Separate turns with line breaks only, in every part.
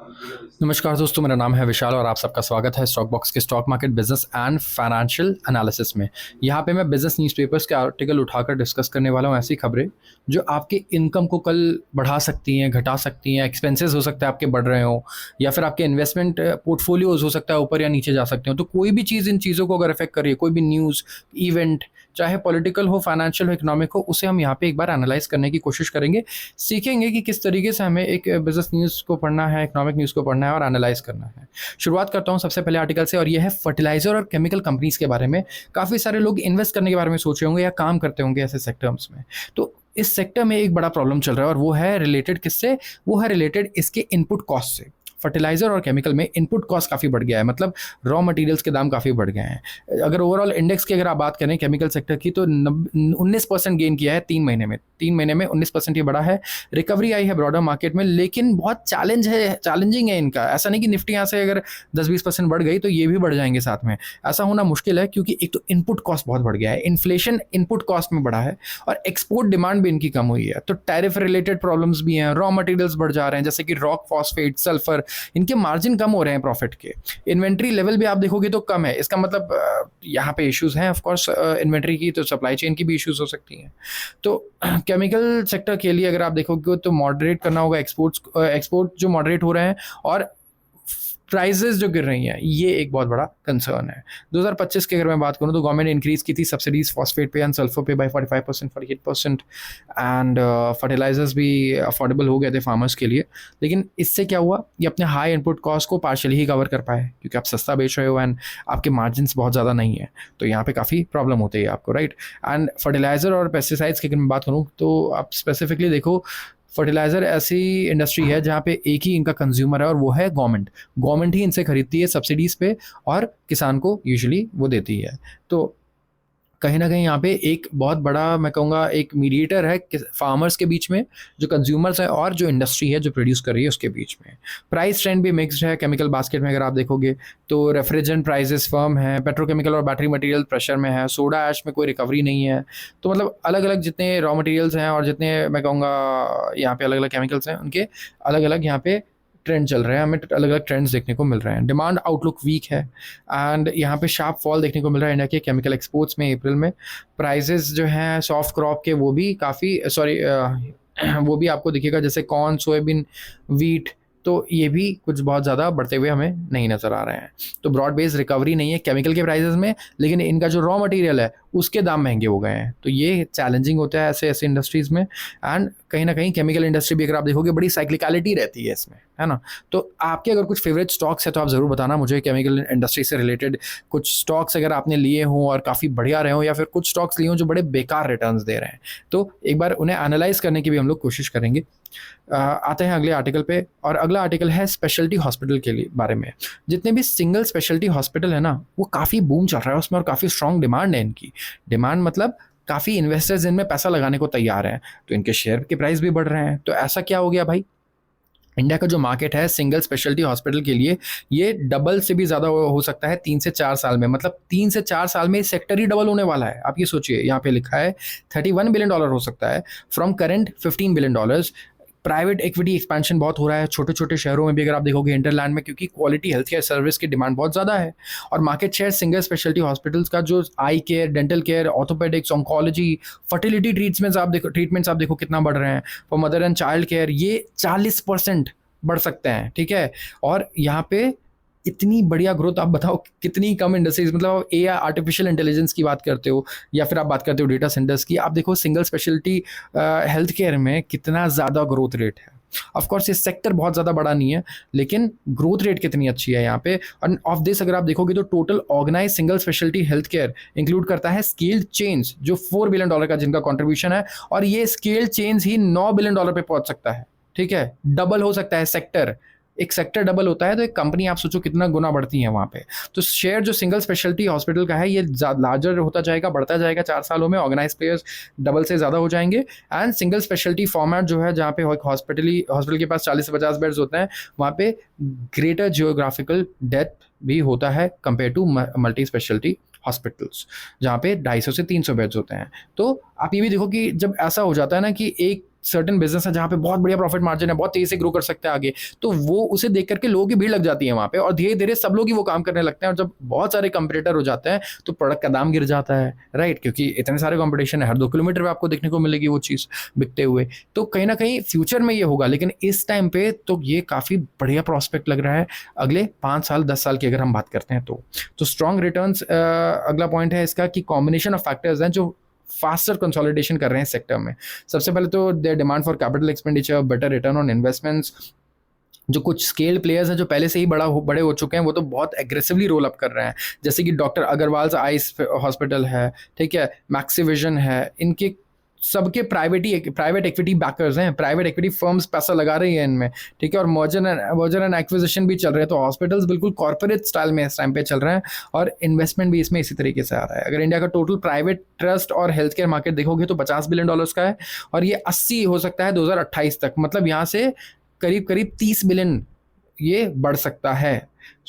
नमस्कार दोस्तों, मेरा नाम है विशाल और आप सबका स्वागत है स्टॉक बॉक्स के stock market business and financial analysis में। यहाँ पे मैं बिजनेस न्यूज़पेपर्स के आर्टिकल उठाकर डिस्कस करने वाला हूँ, ऐसी खबरें जो आपके इनकम को कल बढ़ा सकती हैं, घटा सकती हैं। एक्सपेंसेस हो सकता है आपके बढ़ रहे हो, या फिर आपके इन्वेस्टमेंट पोर्टफोलियोज हो सकता है ऊपर या नीचे जा सकते हो। तो कोई भी चीज़ इन चीज़ों को अगर अफेक्ट करिए, कोई भी न्यूज़ इवेंट, चाहे पॉलिटिकल हो, फाइनेंशियल हो, इकोनॉमिक हो, उसे हम यहाँ पे एक बार एनालाइज करने की कोशिश करेंगे। सीखेंगे कि किस तरीके से हमें एक बिजनेस न्यूज़ को पढ़ना है, इकोनॉमिक न्यूज़ को पढ़ना है और एनालाइज करना है। शुरुआत करता हूँ सबसे पहले आर्टिकल से, और यह है फर्टिलाइजर और केमिकल कंपनीज के बारे में। काफ़ी सारे लोग इन्वेस्ट करने के बारे में सोच रहे होंगे या काम करते होंगे ऐसे सेक्टर्स में। तो इस सेक्टर में एक बड़ा प्रॉब्लम चल रहा है और वो है रिलेटेड किससे? वो है रिलेटेड इसके इनपुट कॉस्ट से। फर्टिलाइजर और केमिकल में इनपुट कॉस्ट काफ़ी बढ़ गया है, मतलब रॉ मटेरियल्स के दाम काफ़ी बढ़ गए हैं। अगर ओवरऑल इंडेक्स की अगर आप बात करें केमिकल सेक्टर की, तो 19% गेन किया है 3 महीने में। 3 महीने में 19% ये बढ़ा है। रिकवरी आई है ब्रॉडर मार्केट में, लेकिन बहुत चैलेंजिंग है इनका। ऐसा नहीं कि निफ्टी यहाँ से अगर 10-20% बढ़ गई तो ये भी बढ़ जाएंगे साथ में। ऐसा होना मुश्किल है, क्योंकि एक तो इनपुट कॉस्ट बहुत बढ़ गया है, इन्फ्लेशन इनपुट कॉस्ट में बढ़ा है, और एक्सपोर्ट डिमांड भी इनकी कम हुई है। तो टैरिफ रिलेटेड प्रॉब्लम्स भी हैं, रॉ मटेरियल्स बढ़ जा रहे हैं जैसे कि रॉक फॉस्फेट, सल्फर, इनके मार्जिन कम हो रहे हैं प्रॉफिट के। इन्वेंट्री लेवल भी आप देखोगे तो कम है। इसका मतलब यहाँ पे इश्यूज हैं ऑफ कोर्स इन्वेंट्री की, तो सप्लाई चेन की भी इश्यूज हो सकती हैं। तो केमिकल सेक्टर के लिए अगर आप देखोगे तो मॉडरेट करना होगा, एक्सपोर्ट जो मॉडरेट हो रहे हैं और प्राइजेस जो गिर रही हैं, ये एक बहुत बड़ा कंसर्न है। 2025 की अगर मैं बात करूँ तो गवर्नमेंट इंक्रीज की थी सब्सिडीज फॉस्फेट पे एंड सल्फर पे बाय 45%, 48%, एंड फर्टिलाइजर्स भी अफोर्डेबल हो गए थे फार्मर्स के लिए। लेकिन इससे क्या हुआ, ये अपने हाई इनपुट कॉस्ट को पार्शियली ही कवर कर पाए, क्योंकि आप सस्ता बेच रहे हो एंड आपके मार्जिन बहुत ज़्यादा नहीं है। तो यहाँ पे काफ़ी प्रॉब्लम होती है आपको, राइट। एंड फर्टिलाइजर और पेस्टिसाइड्स की अगर मैं बात करूँ तो आप स्पेसिफिकली देखो, फर्टिलाइज़र ऐसी इंडस्ट्री है जहाँ पे एक ही इनका कंज्यूमर है और वो है गवर्नमेंट। गवर्नमेंट ही इनसे खरीदती है सब्सिडीज़ पे और किसान को यूजुअली वो देती है। तो कहीं ना कहीं यहाँ पे एक बहुत बड़ा, मैं कहूँगा, एक मीडिएटर है फार्मर्स के बीच में, जो कंज्यूमर्स है, और जो इंडस्ट्री है जो प्रोड्यूस कर रही है उसके बीच में। प्राइस ट्रेंड भी मिक्स्ड है केमिकल बास्केट में। अगर आप देखोगे तो रेफ्रिजरेंट प्राइसेस फर्म है, पेट्रोकेमिकल और बैटरी मटेरियल प्रेशर में है, सोडा ऐश में कोई रिकवरी नहीं है। तो मतलब अलग अलग जितने रॉ मटेरियल्स हैं और जितने, मैं कहूँगा, यहाँ पे अलग अलग केमिकल्स हैं, उनके अलग अलग यहाँ पे ट्रेंड चल रहे हैं। हमें अलग अलग ट्रेंड्स देखने को मिल रहे हैं। डिमांड आउटलुक वीक है एंड यहाँ पे शार्प फॉल देखने को मिल रहा है इंडिया के केमिकल एक्सपोर्ट्स में अप्रैल में। प्राइसेस जो हैं सॉफ्ट क्रॉप के, वो भी काफ़ी वो भी आपको दिखेगा, जैसे कॉर्न, सोयाबीन, वीट, तो ये भी कुछ बहुत ज़्यादा बढ़ते हुए हमें नहीं नज़र आ रहे हैं। तो ब्रॉड बेस्ड रिकवरी नहीं है केमिकल के प्राइसेस में, लेकिन इनका जो रॉ मटेरियल है उसके दाम महंगे हो गए हैं। तो ये चैलेंजिंग होता है ऐसे ऐसे इंडस्ट्रीज़ में। एंड कहीं ना कहीं केमिकल इंडस्ट्री भी अगर आप देखोगे बड़ी साइक्लिकलिटी रहती है इसमें, है ना। तो आपके अगर कुछ फेवरेट स्टॉक्स है तो आप ज़रूर बताना मुझे, केमिकल इंडस्ट्री से रिलेटेड कुछ स्टॉक्स अगर आपने लिए हों और काफ़ी बढ़िया रहे हों, या फिर कुछ स्टॉक्स लिए हों जो बड़े बेकार रिटर्न्स दे रहे हैं, तो एक बार उन्हें एनालाइज करने की भी हम लोग कोशिश करेंगे। आते हैं अगले आर्टिकल पे, और अगला आर्टिकल है स्पेशलिटी हॉस्पिटल के लिए बारे में। जितने भी सिंगल स्पेशलिटी हॉस्पिटल है ना, वो काफ़ी बूम चल रहा है उसमें और काफ़ी स्ट्रॉन्ग डिमांड है इनकी। डिमांड मतलब काफ़ी इन्वेस्टर्स इनमें पैसा लगाने को तैयार हैं, तो इनके शेयर के प्राइस भी बढ़ रहे हैं। तो ऐसा क्या हो गया भाई, इंडिया का जो मार्केट है सिंगल स्पेशलिटी हॉस्पिटल के लिए, ये डबल से भी ज़्यादा हो सकता है 3 से 4 साल में। मतलब 3 से 4 साल में सेक्टर ही डबल होने वाला है। आप ये सोचिए, यहाँ पे लिखा है $31 बिलियन हो सकता है from current $15 billion. Private equity expansion बहुत हो रहा है छोटे छोटे शहरों में भी, अगर आप देखोगे हिंटरलैंड में, क्योंकि क्वालिटी हेल्थ केयर सर्विस की डिमांड बहुत ज़्यादा है। और market share single speciality hospitals का, जो eye care, dental care, orthopaedics, oncology, fertility treatments आप देखो कितना बढ़ रहे हैं। For mother and child care ये 40% बढ़ सकते हैं, ठीक है। और यहाँ पे इतनी बढ़िया ग्रोथ, आप बताओ कितनी कम इंडस्ट्रीज, मतलब ए आर्टिफिशियल इंटेलिजेंस की बात करते हो या फिर आप बात करते हो डेटा सेंटर्स की, आप देखो सिंगल स्पेशलिटी हेल्थ केयर में कितना ज़्यादा ग्रोथ रेट है। ऑफ कोर्स ये सेक्टर बहुत ज़्यादा बड़ा नहीं है, लेकिन ग्रोथ रेट कितनी अच्छी है यहाँ पे। और ऑफ दिस अगर आप देखोगे तो total organise single speciality health care include करता है स्केल्ड चेन्स, जो $4 बिलियन का जिनका कॉन्ट्रीब्यूशन है, और ये स्केल्ड चेन्स ही $9 बिलियन पे पहुंच सकता है, ठीक है। डबल हो सकता है सेक्टर, एक सेक्टर डबल होता है तो एक कंपनी आप सोचो कितना गुना बढ़ती है वहाँ पे। तो शेयर जो सिंगल स्पेशलिटी हॉस्पिटल का है ये लार्जर होता जाएगा, बढ़ता जाएगा 4 सालों में। ऑर्गेनाइज प्लेयर्स डबल से ज़्यादा हो जाएंगे। एंड सिंगल स्पेशलिटी फॉर्मेट जो है, जहाँ पे हॉस्पिटल के पास 40 से 50 बेड्स होते हैं, वहाँ पे ग्रेटर जियोग्राफिकल डेप्थ भी होता है compare to multi speciality hospitals, जहाँ पे 250 से 300 बेड्स होते हैं। तो आप ये भी देखो कि जब ऐसा हो जाता है ना कि एक सर्टेन बिजनेस है जहाँ पे बहुत बढ़िया प्रॉफिट मार्जिन है, बहुत तेजी से ग्रो कर सकते हैं आगे, तो वो उसे देख करके लोगों की भीड़ लग जाती है वहाँ पे, और धीरे धीरे सब लोग ही वो काम करने लगते हैं, और जब बहुत सारे कंपटीटर हो जाते हैं तो प्रोडक्ट का दाम गिर जाता है, राइट, क्योंकि इतने सारे कंपटीशन है, हर 2 किलोमीटर पे आपको देखने को मिलेगी वो चीज़ बिकते हुए। तो कहीं ना कहीं फ्यूचर में ये होगा, लेकिन इस टाइम पे तो ये काफ़ी बढ़िया प्रॉस्पेक्ट लग रहा है अगले 5 साल 10 साल की अगर हम बात करते हैं तो स्ट्रॉन्ग रिटर्न्स अगला पॉइंट है इसका, कि कॉम्बिनेशन ऑफ फैक्टर्स हैं जो फास्टर कंसोलिडेशन कर रहे हैं सेक्टर में। सबसे पहले तो their demand for capital expenditure, better return on investments. जो कुछ स्केल्ड प्लेयर्स हैं जो पहले से ही बड़े हो चुके हैं, वो तो बहुत एग्रेसिवली रोल अप कर रहे हैं, जैसे कि डॉक्टर अग्रवाल आइस हॉस्पिटल है, ठीक है, मैक्सिविजन है, इनके सबके प्राइवेट इक्विटी बैकर्स हैं, प्राइवेट इक्विटी फर्म्स पैसा लगा रही है इनमें, ठीक है, और मर्जर एंड एक्विजिशन भी चल रहे हैं, तो हॉस्पिटल्स बिल्कुल कॉर्पोरेट स्टाइल में इस टाइम पे चल रहे हैं, और इन्वेस्टमेंट भी इसमें इसी तरीके से आ रहा है। अगर इंडिया का टोटल प्राइवेट ट्रस्ट और हेल्थ केयर मार्केट देखोगे तो $50 बिलियन का है, और ये 80 हो सकता है 2028 तक, मतलब यहाँ से करीब करीब 30 बिलियन ये बढ़ सकता है।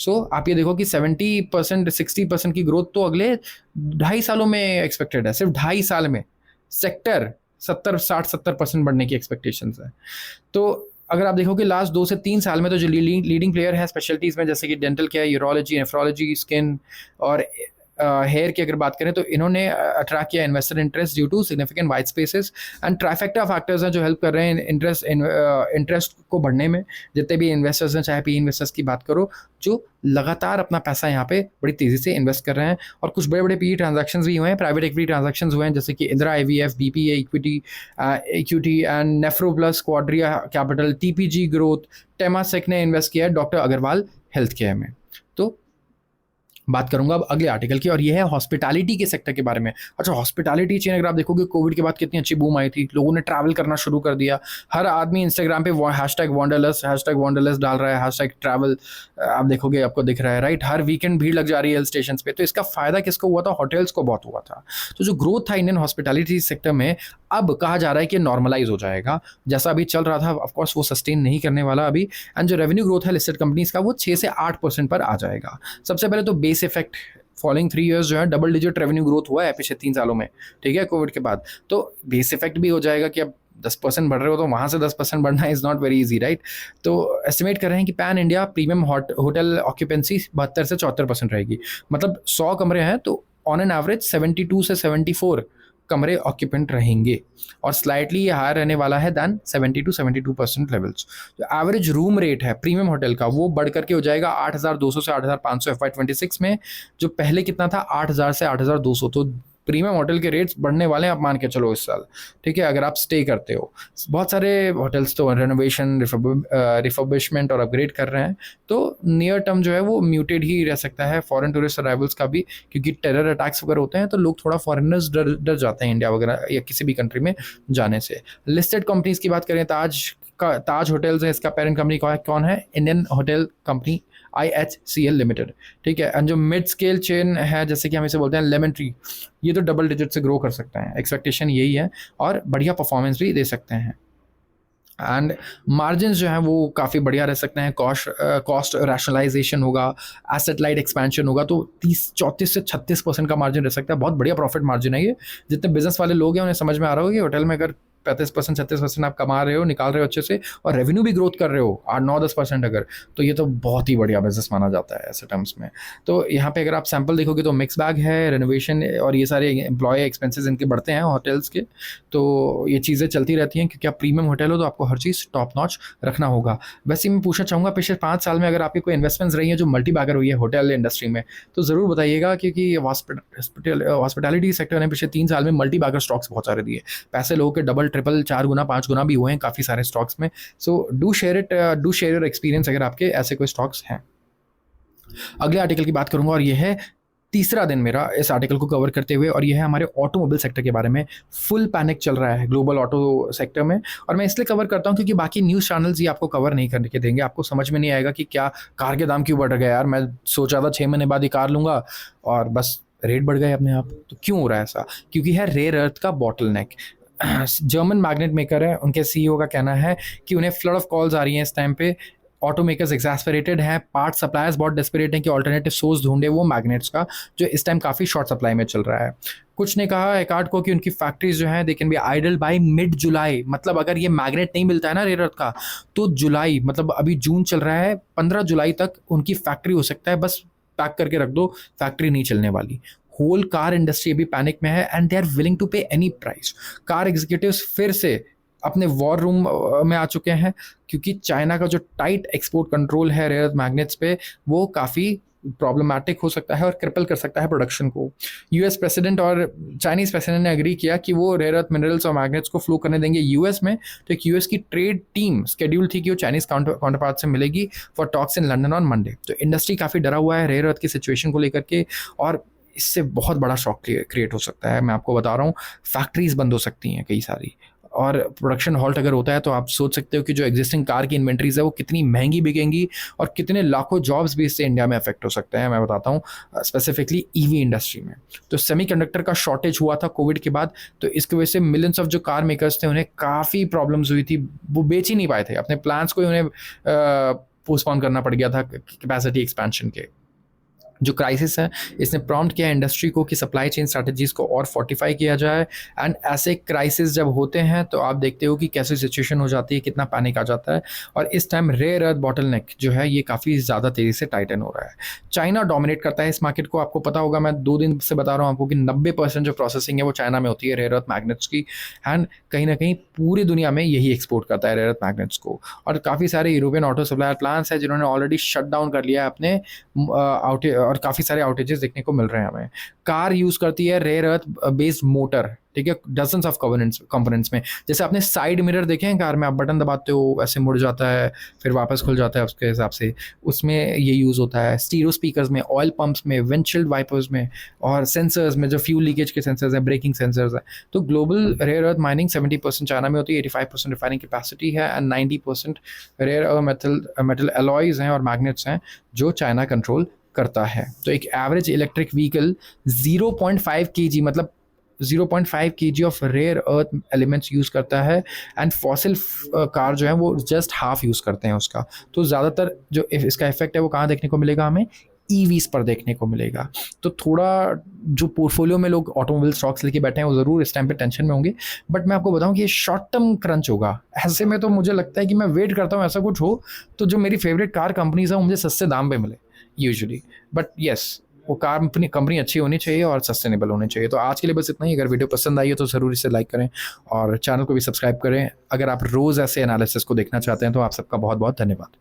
आप ये देखो कि 70% 60% की ग्रोथ तो अगले 2.5 सालों में एक्सपेक्टेड है, सिर्फ 2.5 साल में सेक्टर 70% बढ़ने की एक्सपेक्टेशंस है। तो अगर आप देखो कि लास्ट 2 से 3 साल में तो जो लीडिंग प्लेयर है स्पेशलिटीज़ में, जैसे कि dental care, urology, nephrology, skin और हेयर की अगर बात करें, तो इन्होंने अट्रैक्ट किया investor interest due to significant white spaces and trifecta factors हैं जो हेल्प कर रहे हैं इंटरेस्ट को बढ़ने में। जितने भी इन्वेस्टर्स हैं, चाहे पी इन्वेस्टर्स की बात करो, जो लगातार अपना पैसा यहाँ पे बड़ी तेज़ी से इन्वेस्ट कर रहे हैं, और कुछ बड़े बड़े पी ट्रांजैक्शंस भी हुए हैं, प्राइवेट इक्विटी ट्रांजैक्शंस हुए हैं, जैसे कि Indira IVF, BPA equity and Nephro Plus, Quadria Capital, TPG growth, Temasek ने इन्वेस्ट किया है डॉक्टर अग्रवाल हेल्थ केयर में। तो बात करूंगा अब अगले आर्टिकल की, और ये है हॉस्पिटैलिटी के सेक्टर के बारे में। अच्छा, हॉस्पिटैलिटी चेन अगर आप देखोगे, कोविड के बाद कितनी अच्छी बूम आई थी, लोगों ने ट्रैवल करना शुरू कर दिया, हर आदमी इंस्टाग्राम पे #wanderlust डाल रहा है, #ट्रैवल आप देखोगे आपको दिख रहा है, राइट, हर वीकेंड भीड़ लग जा रही है हिल स्टेशन पे। तो इसका फायदा किसको हुआ था? होटल्स को बहुत हुआ था। तो जो ग्रोथ था इंडियन हॉस्पिटैलिटी सेक्टर में, अब कहा जा रहा है कि नॉर्मलाइज हो जाएगा, जैसा अभी चल रहा था ऑफकोर्स वो सस्टेन नहीं करने वाला अभी, एंड जो रेवेन्यू ग्रोथ है लिस्टेड कंपनीज का, वो 6 से 8% पर आ जाएगा। सबसे पहले तो बेस इफेक्ट, फॉलोइंग 3 ईयर्स जो है डबल डिजिट रेवेन्यू ग्रोथ हुआ है पिछले 3 सालों में, ठीक है, कोविड के बाद, तो बेस इफेक्ट भी हो जाएगा कि अब 10% बढ़ रहे हो तो वहाँ से 10% बढ़ना is not very easy, right. तो एस्टिमेट कर रहे हैं कि pan India premium hotel occupancy 72 से 74% रहेगी, मतलब 100 कमरे हैं तो ऑन एन एवरेज 72 से 74 कमरे ऑक्यूपेंट रहेंगे, और स्लाइटली ये हायर रहने वाला है दैन 70 to 72% लेवल्स। जो एवरेज रूम रेट है प्रीमियम होटल का, वो बढ़ करके हो जाएगा 8,200 से 8,500 FY26 में, जो पहले कितना था 8,000 से 8,200। तो प्रीमियम होटल के रेट्स बढ़ने वाले हैं, आप मान के चलो इस साल, ठीक है, अगर आप स्टे करते हो। बहुत सारे होटल्स तो रेनोवेशन, रिफर्बिशमेंट और अपग्रेड कर रहे हैं, तो नियर टर्म जो है वो म्यूटेड ही रह सकता है फॉरेन टूरिस्ट अराइवल्स का भी, क्योंकि टेरर अटैक्स वगैरह होते हैं तो लोग थोड़ा फॉरेनर्स डर जाते हैं इंडिया वगैरह या किसी भी कंट्री में जाने से। लिस्टेड कंपनीज की बात करें, ताज होटल्स है, इसका पेरेंट कंपनी कौन है? Indian hotel company IHCL limited, ठीक है। एंड जो मिड स्केल चेन है, जैसे कि हम इसे बोलते हैं लेमन ट्री, ये तो डबल डिजिट से ग्रो कर सकते हैं, एक्सपेक्टेशन यही है, और बढ़िया परफॉर्मेंस भी दे सकते हैं। एंड मार्जिन जो है वो काफ़ी बढ़िया रह सकते हैं, कॉस्ट रैशनलाइजेशन होगा, एसेट लाइट एक्सपेंशन होगा, तो 34 से 36% का मार्जिन रह सकता है। बहुत बढ़िया प्रॉफिट मार्जिन है ये। जितने बिजनेस वाले लोग हैं उन्हें समझ में आ रहा होगा कि होटल में अगर 35% 36% आप कमा रहे हो, निकाल रहे हो अच्छे से, और रेवेन्यू भी ग्रोथ कर रहे हो 8 9 10% अगर, तो ये तो बहुत ही बढ़िया बिजनेस माना जाता है ऐसे टर्म्स में। तो यहाँ पे अगर आप सैंपल देखोगे तो मिक्स बैग है, रेनोवेशन और ये सारे एम्प्लॉय एक्सपेंसेस इनके बढ़ते हैं होटल्स के, तो ये चीज़ें चलती रहती हैं, क्योंकि आप प्रीमियम होटल हो तो आपको हर चीज़ टॉप नॉच रखना होगा। वैसे मैं पूछना चाहूँगा, पिछले 5 साल में अगर आपकी कोई इन्वेस्टमेंट्स रही है जो मल्टी बैगर हुई है होटल इंडस्ट्री में, तो ज़रूर बताइएगा, क्योंकि हॉस्पिटैलिटी सेक्टर ने पिछले 3 साल में मल्टी बैगर स्टॉक्स बहुत सारे दिए, पैसे लोगों के डबल ट्रिपल 4 गुना 5 गुना भी हुए हैं काफ़ी सारे स्टॉक्स में। So do share your experience अगर आपके ऐसे कोई स्टॉक्स हैं। अगले आर्टिकल की बात करूंगा, और यह है तीसरा दिन मेरा इस आर्टिकल को कवर करते हुए, और यह है हमारे ऑटोमोबाइल सेक्टर के बारे में। फुल पैनिक चल रहा है ग्लोबल ऑटो सेक्टर में, और मैं इसलिए कवर करता हूं क्योंकि बाकी न्यूज़ चैनल्स ये आपको कवर नहीं करने के देंगे। आपको समझ में नहीं आएगा कि क्या कार के दाम क्यों बढ़ गए यार, मैं सोचा था 6 महीने बाद ही कार लूँगा और बस रेट बढ़ गए अपने आप। तो क्यों हो रहा है ऐसा? क्योंकि है रेयर अर्थ का बॉटलनेक। जर्मन मैग्नेट मेकर है, उनके CEO का कहना है कि उन्हें फ्लड ऑफ कॉल्स आ रही हैं इस टाइम पे ऑटो मेकर्स एग्जैस्परेटेड हैं, पार्ट सप्लायर्स बहुत डेस्परेट हैं कि ऑल्टरनेटिव सोर्स ढूंढे वो मैग्नेट्स का, जो इस टाइम काफ़ी शॉर्ट सप्लाई में चल रहा है। कुछ ने कहा एकार्ड को कि उनकी फैक्ट्रीज जो हैं they can be idle by mid July, मतलब अगर ये मैग्नेट नहीं मिलता है ना रेयर अर्थ का, तो जुलाई, मतलब अभी जून चल रहा है, 15 जुलाई तक उनकी फैक्ट्री हो सकता है बस पैक करके रख दो, फैक्ट्री नहीं चलने वाली। होल कार इंडस्ट्री अभी पैनिक में है and they are willing to pay any price. Car executives फिर से अपने वॉर रूम में आ चुके हैं, क्योंकि चाइना का जो टाइट एक्सपोर्ट कंट्रोल है रेयर अर्थ मैग्नेट्स पे, वो काफ़ी प्रॉब्लमैटिक हो सकता है और क्रिपल कर सकता है प्रोडक्शन को। यूएस प्रेसिडेंट और चाइनीज़ प्रेसिडेंट ने एग्री किया कि वो रेयर अर्थ मिनरल्स और मैग्नेट्स को फ्लो करने देंगे यूएस में। तो एक यूएस की ट्रेड टीम स्केड्यूल थी कि वो चाइनीज़ काउंटर पार्ट से मिलेगी for talks in London on Monday. तो इंडस्ट्री काफ़ी डरा हुआ है रेयर अर्थ की सिचुएशन को लेकर के, और इससे बहुत बड़ा शॉक क्रिएट हो सकता है। मैं आपको बता रहा हूँ, फैक्ट्रीज बंद हो सकती हैं कई सारी, और प्रोडक्शन हॉल्ट अगर होता है तो आप सोच सकते हो कि जो एग्जिस्टिंग कार की इन्वेंट्रीज है वो कितनी महंगी बिकेंगी और कितने लाखों जॉब्स भी इससे इंडिया में अफेक्ट हो सकते हैं। मैं बताता हूँ स्पेसिफिकली ईवी इंडस्ट्री में। तो सेमीकंडक्टर का शॉर्टेज हुआ था कोविड के बाद, तो इसकी वजह से मिलियंस ऑफ जो कार मेकर्स थे उन्हें काफ़ी प्रॉब्लम्स हुई थी, वो बेच ही नहीं पाए थे, अपने प्लान्स को ही उन्हें पोस्टपोन करना पड़ गया था कैपेसिटी एक्सपेंशन के। जो क्राइसिस है इसने प्रॉम्प्ट किया इंडस्ट्री को कि सप्लाई चेन स्ट्रैटेजीज को और फोर्टिफाई किया जाए। एंड ऐसे क्राइसिस जब होते हैं तो आप देखते हो कि कैसी सिचुएशन हो जाती है, कितना पैनिक आ जाता है। और इस टाइम रेयर अर्थ बॉटलनेक जो है ये काफ़ी ज़्यादा तेज़ी से टाइटन हो रहा है। चाइना डोमिनेट करता है इस मार्केट को, आपको पता होगा, मैं 2 दिन से बता रहा हूँ आपको कि 90% जो प्रोसेसिंग है वो चाइना में होती है रेयर अर्थ मैग्नेट्स की। एंड कहीं ना कहीं पूरी दुनिया में यही एक्सपोर्ट करता है रेयर अर्थ मैग्नेट्स को। और काफ़ी सारे यूरोपियन ऑटो सप्लायर प्लांट्स हैं जिन्होंने ऑलरेडी शट डाउन कर लिया है अपने आउटेज, और काफ़ी सारे आउटेजेस देखने को मिल रहे हैं हमें। कार यूज़ करती है रेयर अर्थ बेस्ड मोटर, ठीक है, डजन्स ऑफ कंपोनेंट्स में। जैसे आपने साइड मिरर देखे हैं कार में, आप बटन दबाते हो ऐसे मुड़ जाता है फिर वापस खुल जाता है, उसके हिसाब से उसमें ये यूज़ होता है। स्टीरियो स्पीकर्स में, ऑयल पंप्स में, विंडशील्ड वाइपर्स में, और सेंसर्स में, जो फ्यूल लीकेज के सेंसर्स हैं, ब्रेकिंग सेंसर्स हैं। तो global rare earth mining 70% China में होती है, 85% रिफाइनिंग कैपेसिटी है, and 90% rare earth metal alloys हैं और मैग्नेट्स हैं जो चाइना कंट्रोल करता है। तो एक एवरेज इलेक्ट्रिक व्हीकल 0.5 kg, मतलब 0.5 kg of rare earth elements use करता है, एंड फॉसिल कार जो है वो जस्ट हाफ यूज़ करते हैं उसका। तो ज़्यादातर जो इसका इफेक्ट है वो कहाँ देखने को मिलेगा हमें, ईवीज पर देखने को मिलेगा। तो थोड़ा जो पोर्टफोलियो में लोग ऑटोमोबाइल स्टॉक्स लेके बैठे हैं वो ज़रूर इस टाइम पे टेंशन में होंगे, बट मैं आपको बताऊं कि ये शॉर्ट टर्म क्रंच होगा। ऐसे में तो मुझे लगता है कि मैं वेट करता हूँ ऐसा कुछ हो तो जो मेरी फेवरेट कार कंपनीज है वो मुझे सस्ते दाम पे मिले यूजुअली। बट येस, वो कंपनी अच्छी होनी चाहिए और सस्टेनेबल होनी चाहिए। तो आज के लिए बस इतना ही। अगर वीडियो पसंद आई हो तो ज़रूर इसे लाइक करें और चैनल को भी सब्सक्राइब करें। अगर आप रोज़ ऐसे एनालिसिस को देखना चाहते हैं तो आप सबका बहुत बहुत धन्यवाद।